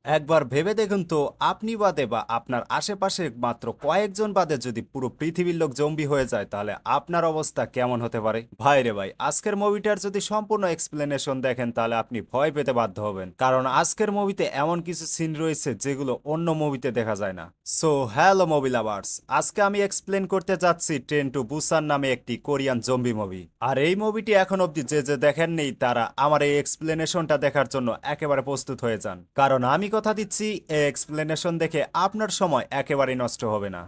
একবার ভেবে দেখুন তো, আপনি বাদে বা আপনার আশেপাশে মাত্র কয়েকজন বাদে যদি পুরো পৃথিবীর লোক জম্বি হয়ে যায়, তাহলে আপনার অবস্থা কেমন হতে পারে? ভাই রে ভাই, আজকের মুভিটার যদি সম্পূর্ণ এক্সপ্লেনেশন দেখেন তাহলে আপনি ভয় পেতে বাধ্য হবেন, কারণ আজকের মুভিতে এমন কিছু সিন রয়েছে যেগুলো অন্য মুভিতে দেখা যায় না। সো হ্যালো মুভি লাভার্স, আজকে আমি এক্সপ্লেন করতে যাচ্ছি ট্রেন টু বুসান নামে একটি কোরিয়ান জম্বি মুভি। আর এই মুভিটি এখন অবধি যে যে দেখেননি তারা আমার এই এক্সপ্লেনেশনটা দেখার জন্য একেবারে প্রস্তুত হয়ে যান, কারণ আমি কথা দিচ্ছি এই এক্সপ্লেনেশন দেখে আপনার সময় একেবারেই নষ্ট হবে না।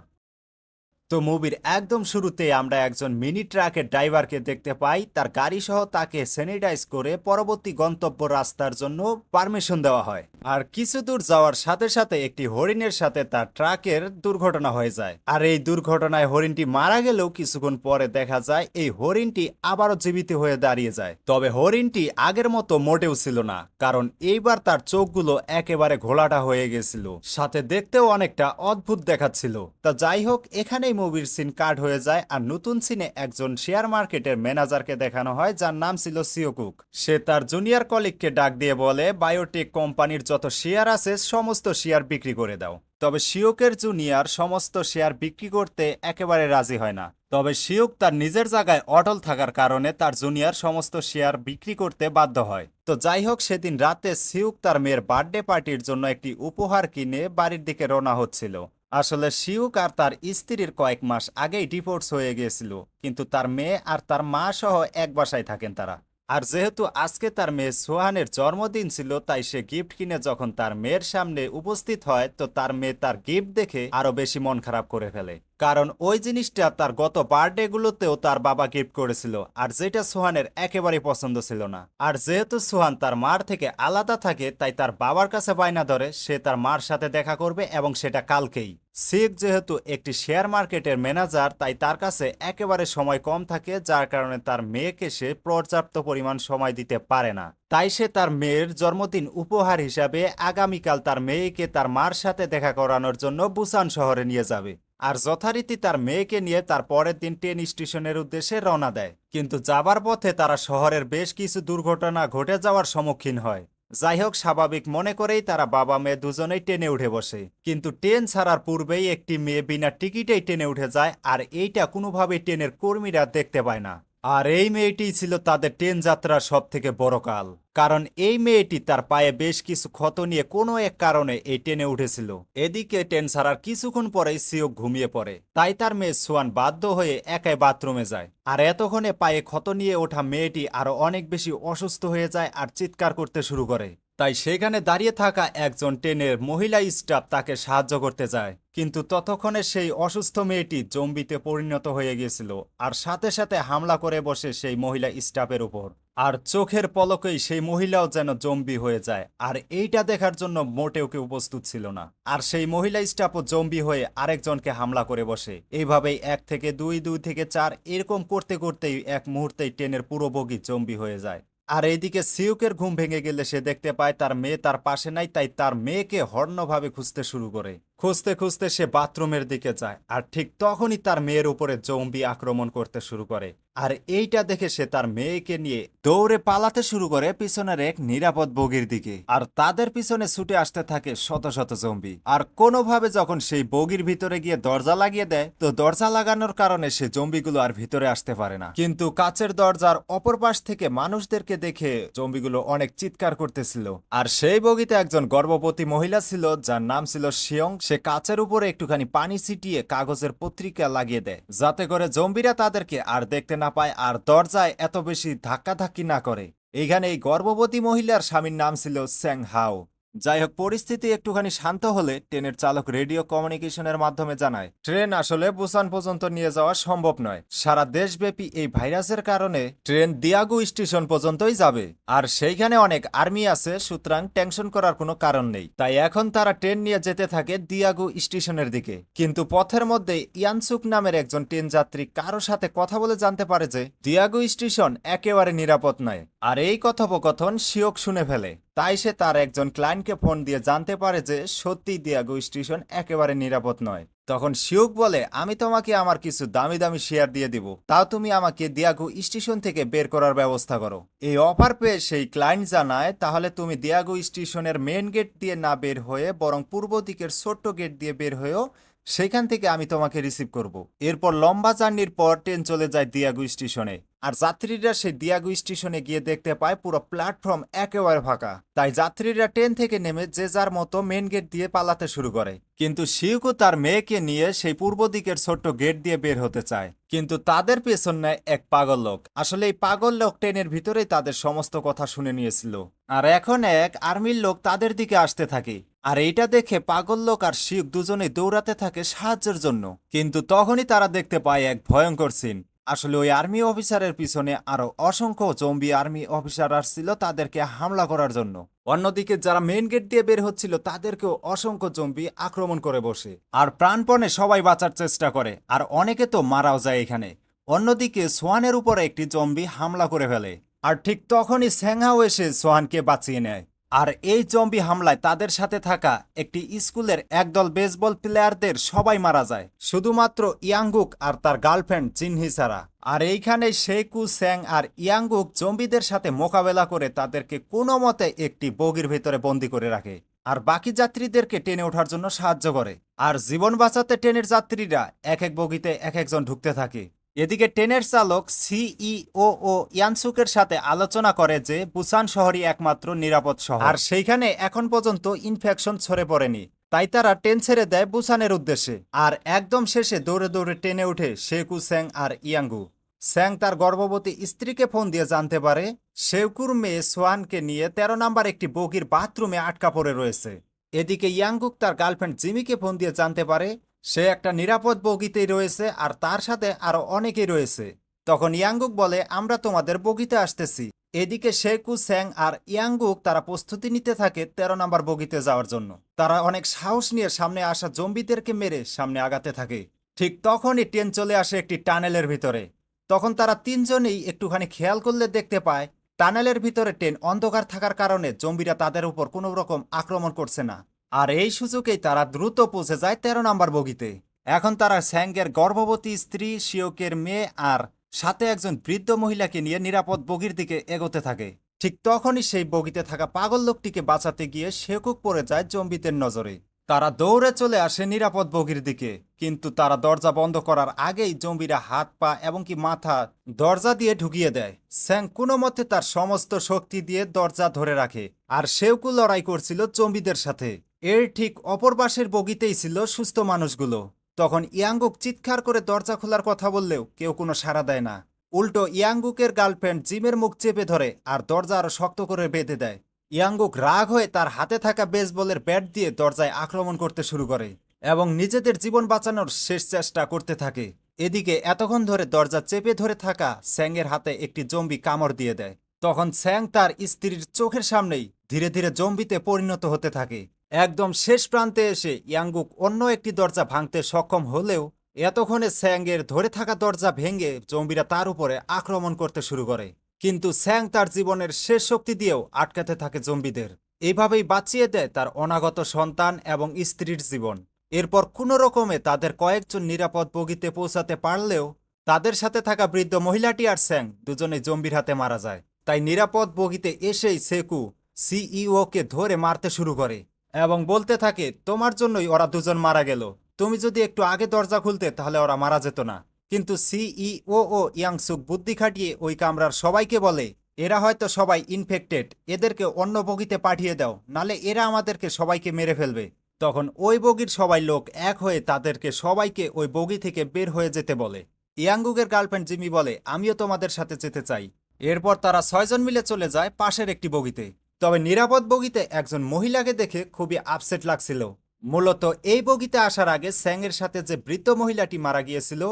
তো মুভির একদম শুরুতে আমরা একজন মিনি ট্রাকের ড্রাইভারকে দেখতে পাই, তার গাড়ি সহ তাকে স্যানিটাইজ করে পরবর্তী গন্তব্য রাস্তার জন্য পারমিশন দেওয়া হয়। আর কিছু দূর যাওয়ার সাথে সাথে একটি হরিণের সাথে তার ট্রাকের দুর্ঘটনা হয়ে যায়, আর এই দুর্ঘটনায় হরিণটি মারা গেলেও কিছুক্ষণ পরে দেখা যায় এই হরিণটি আবারও জীবিত হয়ে দাঁড়িয়ে যায়। তবে হরিণটি আগের মতো মোটেও ছিল না, কারণ এইবার তার চোখগুলো একেবারে ঘোলাটা হয়ে গেছিল, সাথে দেখতেও অনেকটা অদ্ভুত দেখাচ্ছিল। তা যাই হোক, এখানেই মুভির সিন কাট হয়ে যায়, আর নতুন সিনে একজন শেয়ার মার্কেটের ম্যানেজারকে দেখানো হয় যার নাম ছিল সিওকুক। সে তার জুনিয়র কলিগকে ডাক দিয়ে বলে, বায়োটেক কোম্পানির যত শেয়ার আছে সমস্ত শেয়ার বিক্রি করে দাও। তবে শিওকের জুনিয়র সমস্ত শেয়ার বিক্রি করতে একেবারে রাজি হয় না। তবে শিওক তার নিজের জায়গায় অটল থাকার কারণে তার জুনিয়র সমস্ত শেয়ার বিক্রি করতে বাধ্য হয়। তো যাই হোক, সেদিন রাতে শিওক তার মেয়ের বার্থডে পার্টির জন্য একটি উপহার কিনে বাড়ির দিকে রওনা হচ্ছিল। আসলে শিউক আর তার স্ত্রীর কয়েক মাস আগেই ডিভোর্স হয়ে গিয়েছিল, কিন্তু তার মেয়ে আর তার মা সহ এক বাসায় থাকেন তারা। আর যেহেতু আজকে তার মেয়ে সোহানের জন্মদিন ছিল, তাই সে গিফট কিনে যখন তার মেয়ের সামনে উপস্থিত হয়, তো তার মেয়ে তার গিফট দেখে আরো বেশি মন খারাপ করে ফেলে, কারণ ওই জিনিসটা তার গত বার্থডে গুলোতেও তার বাবা গিফট করেছিল, আর যেটা সোহানের একেবারে পছন্দ ছিল না। আর যেহেতু সোহান তার মার থেকে আলাদা থাকে, তাই তার বাবার কাছে বায়না ধরে সে তার মার সাথে দেখা করবে, এবং সেটা কালকেই। শেখ যেহেতু একটি শেয়ার মার্কেটের ম্যানেজার, তাই তার কাছে একেবারে সময় কম থাকে, যার কারণে তার মেয়েকে সে পর্যাপ্ত পরিমাণ সময় দিতে পারে না। তাই সে তার মেয়ের জন্মদিন উপহার হিসাবে আগামীকাল তার মেয়েকে তার মার সাথে দেখা করানোর জন্য বুসান শহরে নিয়ে যাবে। আর যথারীতি তার মেয়েকে নিয়ে তার পরের দিন ট্রেন স্টেশনের উদ্দেশ্যে রওনা দেয়, কিন্তু যাবার পথে তারা শহরের বেশ কিছু দুর্ঘটনা ঘটে যাওয়ার সম্মুখীন হয়। যাই হোক, স্বাভাবিক মনে করেই তারা বাবা মেয়ে দুজনেই ট্রেনে উঠে বসে, কিন্তু ট্রেন ছাড়ার পূর্বেই একটি মেয়ে বিনা টিকিটেই ট্রেনে উঠে যায়, আর এইটা কোনোভাবেই ট্রেনের কর্মীরা দেখতে পায় না। আর এই মেয়েটি ছিল তাদের ট্রেন যাত্রার সব থেকে বড় কাল, কারণ এই মেয়েটি তার পায়ে বেশ কিছু ক্ষত নিয়ে কোনো এক কারণে এই ট্রেনে উঠেছিল। এদিকে ট্রেন ছাড়ার কিছুক্ষণ পরেই সিওক ঘুমিয়ে পড়ে, তাই তার মেয়ে সোয়ান বাধ্য হয়ে একাই বাথরুমে যায়। আর এতক্ষণে পায়ে ক্ষত নিয়ে ওঠা মেয়েটি আরো অনেক বেশি অসুস্থ হয়ে যায় আর চিৎকার করতে শুরু করে। তাই সেখানে দাঁড়িয়ে থাকা একজন ট্রেনের মহিলা স্টাফ তাকে সাহায্য করতে যায়, কিন্তু ততক্ষণে সেই অসুস্থ মেয়েটি জম্বিতে পরিণত হয়ে গিয়েছিল, আর সাথে সাথে হামলা করে বসে সেই মহিলা স্টাফের উপর। আর চোখের পলকেই সেই মহিলাও যেন জম্বি হয়ে যায়, আর এইটা দেখার জন্য মোটেও কেউ প্রস্তুত ছিল না। আর সেই মহিলা স্টাফও জম্বি হয়ে আরেকজনকে হামলা করে বসে। এইভাবেই 1 থেকে 2, 2 থেকে 4 এরকম করতে করতেই এক মুহূর্তেই ট্রেনের পুরো বগি জম্বি হয়ে যায়। আর এইদিকে সিউকের ঘুম ভেঙে গেলে সে দেখতে পায় তার মেয়ে তার পাশে নাই, তাই তার মেয়েকে হর্ণভাবে খুঁজতে শুরু করে। খুঁজতে খুঁজতে সে বাথরুমের দিকে যায়, আর ঠিক তখনই তার মেয়ের উপরে জম্বি আক্রমণ করতে শুরু করে। আর এইটা দেখে সে তার মেয়েকে নিয়ে দৌড়ে পালাতে শুরু করে পিছনের এক নিরাপদ বগির দিকে, আর তাদের পিছনে ছুটে আসতে থাকে শত শত জম্বি। আর কোনোভাবে যখন সেই বগির ভিতরে গিয়ে দরজা লাগিয়ে দেয়, তো দরজা লাগানোর কারণে সে জম্বিগুলো আর ভিতরে আসতে পারে না, কিন্তু কাচের দরজার অপর পাশ থেকে মানুষদেরকে দেখে জম্বিগুলো অনেক চিৎকার করতেছিল। আর সেই বগিতে একজন গর্ভবতী মহিলা ছিল যার নাম ছিল শিয়ং। সে কাচের উপরে একটুখানি পানি ছিটিয়ে কাগজের পত্রিকা লাগিয়ে দেয়, যাতে করে জম্বিরা তাদেরকে আর দেখতে না পায় আর দরজায় এত বেশি ধাক্কাধাক্কি না করে। এইখানে এই গর্ভবতী মহিলার স্বামীর নাম ছিল স্যাং হাও। যাই হোক, পরিস্থিতি একটুখানি শান্ত হলে ট্রেনের চালক রেডিও কমিউনিকেশনের মাধ্যমে জানায় ট্রেন আসলে বুসান পর্যন্ত নিয়ে যাওয়া সম্ভব নয়। সারা দেশব্যাপী এই ভাইরাসের কারণে ট্রেন দিয়াগু স্টেশন পর্যন্তই যাবে, আর সেইখানে অনেক আর্মি আছে, সুতরাং টেনশন করার কোনো কারণ নেই। তাই এখন তারা ট্রেন নিয়ে যেতে থাকে দিয়াগু স্টেশনের দিকে। কিন্তু পথের মধ্যে ইয়ানসুক নামের একজন ট্রেন যাত্রী কারো সাথে কথা বলে জানতে পারে যে দিয়াগু স্টেশন একেবারে নিরাপদ নয়। আর এই কথোপকথন শিওক শুনে ফেলে। তাই সে তার একজন ক্লায়েন্টকে ফোন দিয়ে জানতে পারে যে সত্যিই দিয়াগো স্টেশন একেবারে নিরাপদ নয়। তখন শিউক বলে, আমি তোমাকে আমার কিছু দামি দামি শেয়ার দিয়ে দিব, তাও তুমি আমাকে দিয়াগো স্টেশন থেকে বের করার ব্যবস্থা করো। এই অফার পেয়ে সেই ক্লায়েন্ট জানায়, তাহলে তুমি দিয়াগো স্টেশনের মেন গেট দিয়ে না বের হয়ে বরং পূর্ব দিকের ছোট্ট গেট দিয়ে বের হয়েও সেখান থেকে আমি তোমাকে রিসিভ করব। এরপর লম্বা জার্নির পর ট্রেন চলে যায় দিয়াগো স্টেশনে। আর যাত্রীরা সেই দিয়াগো স্টেশনে গিয়ে দেখতে পায় পুরো প্ল্যাটফর্ম একেবারে ফাঁকা। তাই যাত্রীরা ট্রেন থেকে নেমে যে যার মতো মেন গেট দিয়ে পালাতে শুরু করে। কিন্তু শিউকো তার মেয়েকে নিয়ে সেই পূর্ব দিকের ছোট্ট গেট দিয়ে বের হতে চায়, কিন্তু তাদের পেছন নেয় এক পাগল লোক। আসলে এই পাগল লোক ট্রেনের ভিতরেই তাদের সমস্ত কথা শুনে নিয়েছিল, আর এখন এক আর্মির লোক তাদের দিকে আসতে থাকে। আর এইটা দেখে পাগল লোক আর শিউক দুজনেই দৌড়াতে থাকে সাহায্যের জন্য। কিন্তু তখনই তারা দেখতে পায় এক ভয়ঙ্কর সিন। আসলে ওই আর্মি অফিসারের পিছনে আরো অসংখ্য জম্বি আর্মি অফিসার আসছিল তাদেরকে হামলা করার জন্য। অন্যদিকে যারা মেইন গেট দিয়ে বের হচ্ছিল তাদেরকেও অসংখ্য জম্বি আক্রমণ করে বসে, আর প্রাণপণে সবাই বাঁচার চেষ্টা করে, আর অনেকে তো মারাও যায় এখানে। অন্যদিকে সোয়ানের উপরে একটি জম্বি হামলা করে ফেলে, আর ঠিক তখনই স্যাংহাও এসে সোয়ানকে বাঁচিয়ে নেয়। আর এই জম্বি হামলায় তাদের সাথে থাকা একটি স্কুলের একদল বেসবল প্লেয়ারদের সবাই মারা যায়, শুধুমাত্র ইয়াংগুক আর তার গার্লফ্রেন্ড জিনহি ছাড়া। আর এইখানে শেকু, স্যাং আর ইয়াংগুক জম্বিদের সাথে মোকাবেলা করে তাদেরকে কোনো মতে একটি বগির ভেতরে বন্দি করে রাখে, আর বাকি যাত্রীদেরকে টেনে ওঠার জন্য সাহায্য করে। আর জীবন বাঁচাতে ট্রেনের যাত্রীরা এক এক বগিতে এক একজন ঢুকতে থাকে। এদিকে ট্রেনের চালক সিইও ও ইয়ানসুকের সাথে আলোচনা করে যে বুসান শহরই একমাত্র নিরাপদ শহর, আর সেইখানে এখন পর্যন্ত ইনফেকশন ছড়ে পড়েনি। তাই তারা ট্রেন ছেড়ে দেয় বুসানের উদ্দেশ্যে। আর একদম শেষে দৌড়ে দৌড়ে ট্রেনে উঠে শেকু, স্যাং আর ইয়াঙ্গু। স্যাং তার গর্ভবতী স্ত্রীকে ফোন দিয়ে জানতে পারে শেকুর মেয়ে সোয়ানকে নিয়ে 13 নম্বর একটি বগির বাথরুমে আটকা পড়ে রয়েছে। এদিকে ইয়াংগুক তার গার্লফ্রেন্ড জিমিকে ফোন দিয়ে জানতে পারে সে একটা নিরাপদ বগিতেই রয়েছে আর তার সাথে আরো অনেকেই রয়েছে। তখন ইয়াংগুক বলে, আমরা তোমাদের বগিতে আসতেছি। এদিকে শেকু, স্যাং আর ইয়াংগুক তারা প্রস্তুতি নিতে থাকে 13 নম্বর বগিতে যাওয়ার জন্য। তারা অনেক সাহস নিয়ে সামনে আসা জম্বিদেরকে মেরে সামনে আগাতে থাকে। ঠিক তখনই ট্রেন চলে আসে একটি টানেলের ভিতরে। তখন তারা তিনজনেই একটুখানি খেয়াল করলে দেখতে পায় টানেলের ভিতরে ট্রেন অন্ধকার থাকার কারণে জম্বিরা তাদের উপর কোনো রকম আক্রমণ করছে না। আর এই সুযোগেই তারা দ্রুত পৌঁছে যায় 13 নম্বর বগিতে। এখন তারা স্যাংয়ের গর্ভবতী স্ত্রী, শিওকের মেয়ে আর সাথে একজন বৃদ্ধ মহিলাকে নিয়ে নিরাপদ বগির দিকে এগোতে থাকে। ঠিক তখনই সেই বগিতে থাকা পাগল লোকটিকে বাঁচাতে গিয়ে শেকুক পড়ে যায় জম্বিদের নজরে। তারা দৌড়ে চলে আসে নিরাপদ বগির দিকে, কিন্তু তারা দরজা বন্ধ করার আগেই জম্বিরা হাত পা এবং কি মাথা দরজা দিয়ে ঢুকিয়ে দেয়। স্যাং কোনো মতে তার সমস্ত শক্তি দিয়ে দরজা ধরে রাখে, আর শেউকু লড়াই করছিল জম্বিদের সাথে। এর ঠিক অপর পাশের বগিতেই ছিল সুস্থ মানুষগুলো। তখন ইয়াংগুক চিৎকার করে দরজা খোলার কথা বললেও কেউ কোনো সাড়া দেয় না। উল্টো ইয়াংগুকের গার্লফ্রেন্ড জিমের মুখ চেপে ধরে আর দরজা আরো শক্ত করে বেঁধে দেয়। ইয়াংগুক রাগ হয়ে তার হাতে থাকা বেসবলের ব্যাট দিয়ে দরজায় আক্রমণ করতে শুরু করে এবং নিজেদের জীবন বাঁচানোর শেষ চেষ্টা করতে থাকে। এদিকে এতক্ষণ ধরে দরজা চেপে ধরে থাকা স্যাংয়ের হাতে একটি জম্বি কামড় দিয়ে দেয়। তখন স্যাং তার স্ত্রীর চোখের সামনেই ধীরে ধীরে জম্বিতে পরিণত হতে থাকে। একদম শেষ প্রান্তে এসে ইয়াংগুক অন্য একটি দরজা ভাঙতে সক্ষম হলেও এতক্ষণে স্যাংয়ের ধরে থাকা দরজা ভেঙে জম্বিরা তার উপরে আক্রমণ করতে শুরু করে। কিন্তু স্যাং তার জীবনের শেষ শক্তি দিয়েও আটকাতে থাকে জম্বিদের। এইভাবেই বাঁচিয়ে দেয় তার অনাগত সন্তান এবং স্ত্রীর জীবন। এরপর কোনো রকমে তাদের কয়েকজন নিরাপদ বগিতে পৌঁছাতে পারলেও তাদের সাথে থাকা বৃদ্ধ মহিলাটি আর স্যাং দুজনে জম্বির হাতে মারা যায়। তাই নিরাপদ বগিতে এসেই শেকু সিইওকে ধরে মারতে শুরু করে এবং বলতে থাকে, তোমার জন্যই ওরা দুজন মারা গেল, তুমি যদি একটু আগে দরজা খুলতে তাহলে ওরা মারা যেত না। কিন্তু সিইও ও ইয়াংসুক বুদ্ধি খাটিয়ে ওই কামরার সবাইকে বলে, এরা হয়তো সবাই ইনফেক্টেড, এদেরকে অন্য বগিতে পাঠিয়ে দাও, নালে এরা আমাদেরকে সবাইকে মেরে ফেলবে। তখন ওই বগির সবাই লোক এক হয়ে তাদেরকে সবাইকে ওই বগি থেকে বের হয়ে যেতে বলে। ইয়াংগুকের গার্লফ্রেন্ড জিমি বলে, আমিও তোমাদের সাথে যেতে চাই। এরপর তারা 6 জন মিলে চলে যায় পাশের একটি বগিতে। তবে নিরাপদ বগিতে একজন মহিলাকে দেখে খুবই আপসেট লাগছিল। মূলত এই বগিতে আসার আগে স্যাংয়ের সাথে যে বৃদ্ধ মহিলাটি মারা গিয়েছিল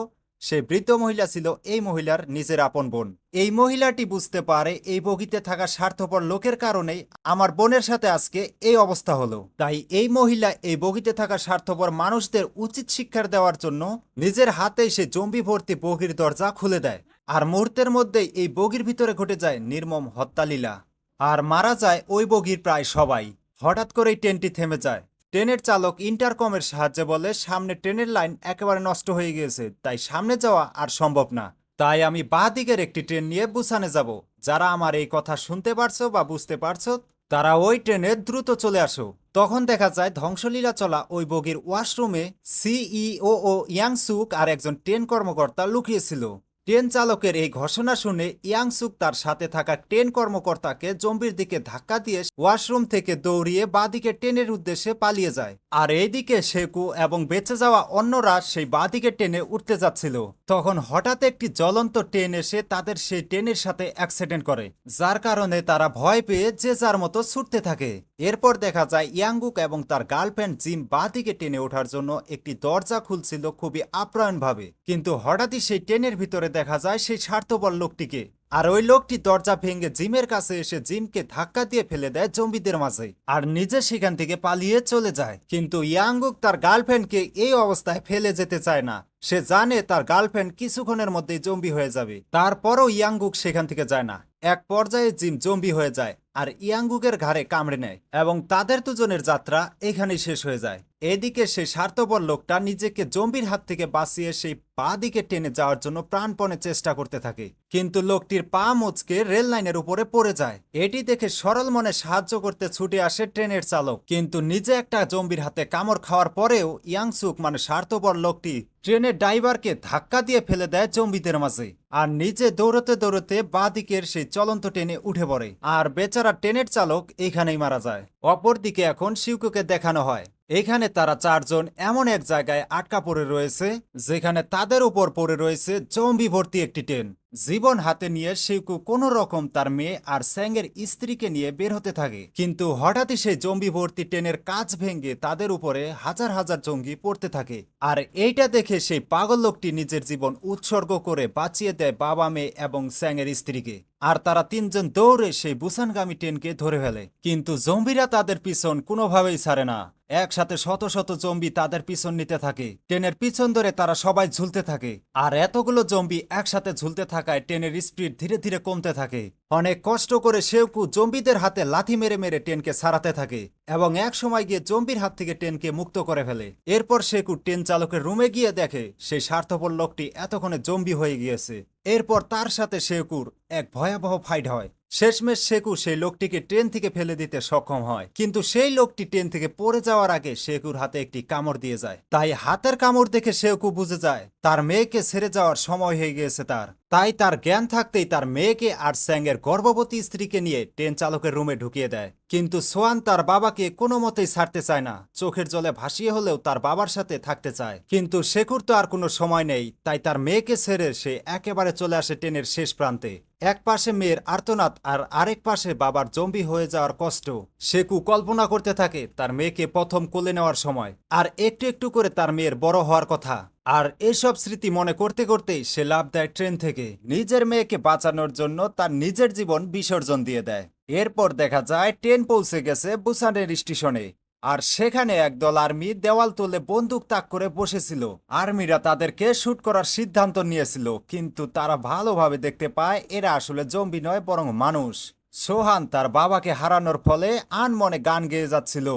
সেই বৃদ্ধ মহিলা ছিল এই মহিলার নিজের আপন বোন। এই মহিলাটি বুঝতে পারে এই বগিতে থাকা স্বার্থপর লোকের কারণেই আমার বোনের সাথে আজকে এই অবস্থা হলো। তাই এই মহিলা এই বগিতে থাকা স্বার্থপর মানুষদের উচিত শিক্ষা দেওয়ার জন্য নিজের হাতেই সে জম্বি ভর্তি বগির দরজা খুলে দেয়। আর মুহূর্তের মধ্যেই এই বগির ভিতরে ঘটে যায় নির্মম হত্যালীলা। আর মারা যায় ওই বগির প্রায় সবাই। হঠাৎ করেই ট্রেনটি থেমে যায়। ট্রেনের চালক ইন্টারকমের সাহায্যে বলে সামনে ট্রেনের লাইন একেবারে নষ্ট হয়ে গিয়েছে, তাই সামনে যাওয়া আর সম্ভব না। তাই আমি বাঁ দিকের একটি ট্রেন নিয়ে বুসানে যাব। যারা আমার এই কথা শুনতে পারছো বা বুঝতে পারছো তারা ওই ট্রেনে দ্রুত চলে আসো। তখন দেখা যায় ধ্বংসলীলা চলা ওই বগির ওয়াশরুমে সিইও ও ইয়াংসুক আর একজন ট্রেন কর্মকর্তা লুকিয়েছিল। ট্রেন চালকের এই ঘোষণা শুনে ইয়াংসুক তার সাথে থাকা ট্রেন কর্মকর্তাকে জম্বির দিকে ধাক্কা দিয়ে ওয়াশরুম থেকে দৌড়িয়ে বাঁদিকে ট্রেনের উদ্দেশ্যে পালিয়ে যায়। আর এইদিকে শেকু এবং বেঁচে যাওয়া অন্যরা সেই বাঁদিকে ট্রেনে উঠতে যাচ্ছিল। তখন হঠাৎ একটি জ্বলন্ত ট্রেন এসে তাদের সেই ট্রেনের সাথে অ্যাক্সিডেন্ট করে, যার কারণে তারা ভয় পেয়ে যে যার মতো ছুটতে থাকে। এরপর দেখা যায় ইয়াংগুক এবং তার গার্লফ্রেন্ড জিম বাঁদিকে ট্রেনে ওঠার জন্য একটি দরজা খুলছিল খুবই আপ্যায়নভাবে, কিন্তু হঠাৎই সেই ট্রেনের ভিতরে দেখা যায় সেই স্বার্থপর লোকটিকে। আর ওই লোকটি দরজা ভেঙে জিমের কাছে এসে জিমকে ধাক্কা দিয়ে ফেলে দেয় জম্বিদের মাঝে, আর নিজে সেখান থেকে পালিয়ে চলে যায়। কিন্তু ইয়াংগুক তার গার্লফ্রেন্ডকে এই অবস্থায় ফেলে যেতে চায় না। সে জানে তার গার্লফ্রেন্ড কিছুক্ষণের মধ্যেই জম্বি হয়ে যাবে। তারপরও ইয়াংগুক সেখান থেকে যায় না। এক পর্যায়ে জিম জম্বি হয়ে যায় আর ইয়াংগুকের ঘাড়ে কামড়ে নেয় এবং তাদের দুজনের যাত্রা এখানেই শেষ হয়ে যায়। এদিকে সেই স্বার্থপর লোকটা নিজেকে জম্বির হাত থেকে বাঁচিয়ে সেই পা দিকে টেনে যাওয়ার জন্য প্রাণপণে চেষ্টা করতে থাকে, কিন্তু লোকটির পা মুচকে রেল লাইনের উপরে পড়ে যায়। এটি দেখে সরল মনে সাহায্য করতে ছুটে আসে ট্রেনের চালক, কিন্তু নিজে একটা জম্বির হাতে কামড় খাওয়ার পরেও ইয়াংসুক মানে স্বার্থপর লোকটি ট্রেনের ড্রাইভারকে ধাক্কা দিয়ে ফেলে দেয় জম্বিদের মাঝে আর নিজে দৌড়তে দৌড়তে বাঁ দিকের সেই চলন্ত ট্রেনে উঠে পড়ে। আর বেচারা ট্রেনের চালক এখানেই মারা যায়। অপরদিকে এখন শিউকোকে দেখানো হয় এখানে তারা চারজন এমন এক জায়গায় আটকা পড়ে রয়েছে যেখানে তাদের উপর পড়ে রয়েছে জম্বি ভর্তি একটি ট্রেন। জীবন হাতে নিয়ে শিউকু কোন রকম তার মেয়ে আর স্যাংয়ের স্ত্রীকে নিয়ে বের হতে থাকে, কিন্তু হঠাৎই সেই জম্বি ভর্তি ট্রেনের কাঁচ ভেঙে তাদের উপরে হাজার হাজার জঙ্গি পড়তে থাকে। আর এইটা দেখে সেই পাগল লোকটি নিজের জীবন উৎসর্গ করে বাঁচিয়ে দেয় বাবা, মেয়ে এবং স্যাংয়ের স্ত্রীকে। আর তারা তিনজন দৌড়ে সেই বুসানগামী ট্রেনকে ধরে ফেলে, কিন্তু জম্বিরা তাদের পিছন কোনোভাবেই ছাড়ে না। একসাথে শত শত জম্বি তাদের পিছন নিতে থাকে। ট্রেনের পিছন ধরে তারা সবাই ঝুলতে থাকে, আর এতগুলো জম্বি একসাথে ঝুলতে থাকায় ট্রেনের স্পিড ধীরে ধীরে কমতে থাকে। অনেক কষ্ট করে শেউকু জম্বিদের হাতে লাথি মেরে মেরে ট্রেনকে সারাতে থাকে এবং এক সময় গিয়ে জম্বির হাত থেকে ট্রেনকে মুক্ত করে ফেলে। এরপর শেকু ট্রেন চালকের রুমে গিয়ে দেখে সেই স্বার্থপর লোকটি এতক্ষণে জম্বি হয়ে গিয়েছে। এরপর তার সাথে শেকুর এক ভয়াবহ ফাইট হয়। শেষমেশ শেকু সেই লোকটিকে ট্রেন থেকে ফেলে দিতে সক্ষম হয়, কিন্তু সেই লোকটি ট্রেন থেকে পড়ে যাওয়ার আগে শেকুর হাতে একটি কামড় দিয়ে যায়। তাই হাতের কামড় দেখে শেকু বুঝে যায় তার মেয়েকে ছেড়ে যাওয়ার সময় হয়ে গিয়েছে তার। তাই তার জ্ঞান থাকতেই তার মেয়েকে আর স্যাংয়ের গর্ভবতী স্ত্রীকে নিয়ে ট্রেন চালকের রুমে ঢুকিয়ে দেয়। কিন্তু সোয়ান তার বাবাকে কোনো মতেই ছাড়তে চায় না, চোখের জলে ভাসিয়ে হলেও তার বাবার সাথে থাকতে চায়। কিন্তু শেকুর তো আর কোনো সময় নেই, তাই তার মেয়েকে ছেড়ে সে একেবারে চলে আসে ট্রেনের শেষ প্রান্তে। এক পাশে মেয়ের আর্তনাদ আর আরেক পাশে বাবার জম্বি হয়ে যাওয়ার কষ্ট। শেকু কল্পনা করতে থাকে তার মেয়েকে প্রথম কোলে নেওয়ার সময়, আর একটু একটু করে তার মেয়ের বড় হওয়ার কথা। আর এসব স্মৃতি মনে করতে করতেই সে লাফ দেয় ট্রেন থেকে, নিজের মেয়েকে বাঁচানোর জন্য তার নিজের জীবন বিসর্জন দিয়ে দেয়। এরপর দেখা যায় ট্রেন পৌঁছে গেছে বুসানের স্টেশনে, আর সেখানে একদল আর্মি দেওয়াল তুলে বন্দুক তাক করে বসেছিল। আর্মিরা তাদেরকে শুট করার সিদ্ধান্ত নিয়েছিল, কিন্তু তারা ভালোভাবে দেখতে পায় এরা আসলে জম্বি নয় বরং মানুষ। সোহান তার বাবাকে হারানোর ফলে আনমনে গান গেয়ে যাচ্ছিল,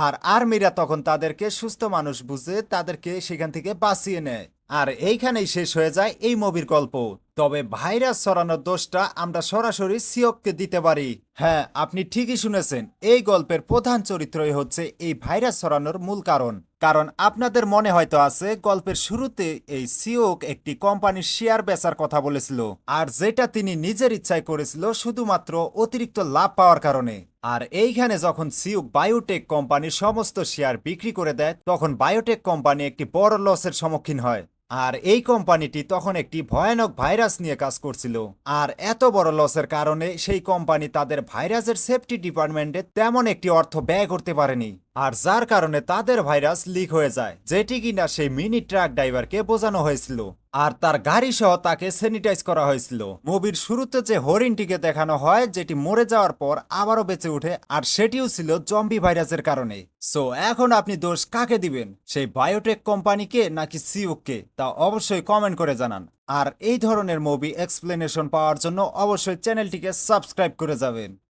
আর আর্মিরা তখন তাদেরকে সুস্থ মানুষ বুঝে তাদেরকে সেখান থেকে বাঁচিয়ে নেয়। আর এইখানেই শেষ হয়ে যায় এই মুভির গল্প। তবে ভাইরাস ছড়ানোর দোষটা আমরা সরাসরি সিওককে দিতে পারি। হ্যাঁ, আপনি ঠিকই শুনেছেন, এই গল্পের প্রধান চরিত্রই হচ্ছে এই ভাইরাস ছড়ানোর মূল কারণ। কারণ আপনাদের মনে হয়তো আছে গল্পের শুরুতে এই সিওক একটি কোম্পানির শেয়ার বেচার কথা বলেছিল, আর যেটা তিনি নিজের ইচ্ছায় করেছিল শুধুমাত্র অতিরিক্ত লাভ পাওয়ার কারণে। আর এইখানে যখন সিওক বায়োটেক কোম্পানির সমস্ত শেয়ার বিক্রি করে দেয়, তখন বায়োটেক কোম্পানি একটি বড় লসের সম্মুখীন হয়। আর এই কোম্পানিটি তখন একটি ভয়ানক ভাইরাস নিয়ে কাজ করছিল, আর এত বড় লসের কারণে সেই কোম্পানি তাদের ভাইরাসের সেফটি ডিপার্টমেন্টে তেমন একটি অর্থ ব্যয় করতে পারেনি, আর যার কারণে তাদের ভাইরাস লিক হয়ে যায়, যেটি কিনা সেই মিনি ট্রাক ড্রাইভারকে বোঝানো হয়েছিল, আর তার গাড়ি সহ তাকে স্যানিটাইজ করা হয়েছিল। মুভির শুরুতে যে হরিণটিকে দেখানো হয় যেটি মরে যাওয়ার পর আবারও বেঁচে ওঠে, আর সেটিও ছিল জম্বি ভাইরাসের কারণে। সো এখন আপনি দোষ কাকে দিবেন, সেই বায়োটেক কোম্পানিকে নাকি সিওককে, তা অবশ্যই কমেন্ট করে জানান। আর এই ধরনের মুভি এক্সপ্লেনেশন পাওয়ার জন্য অবশ্যই চ্যানেলটিকে সাবস্ক্রাইব করে যাবেন।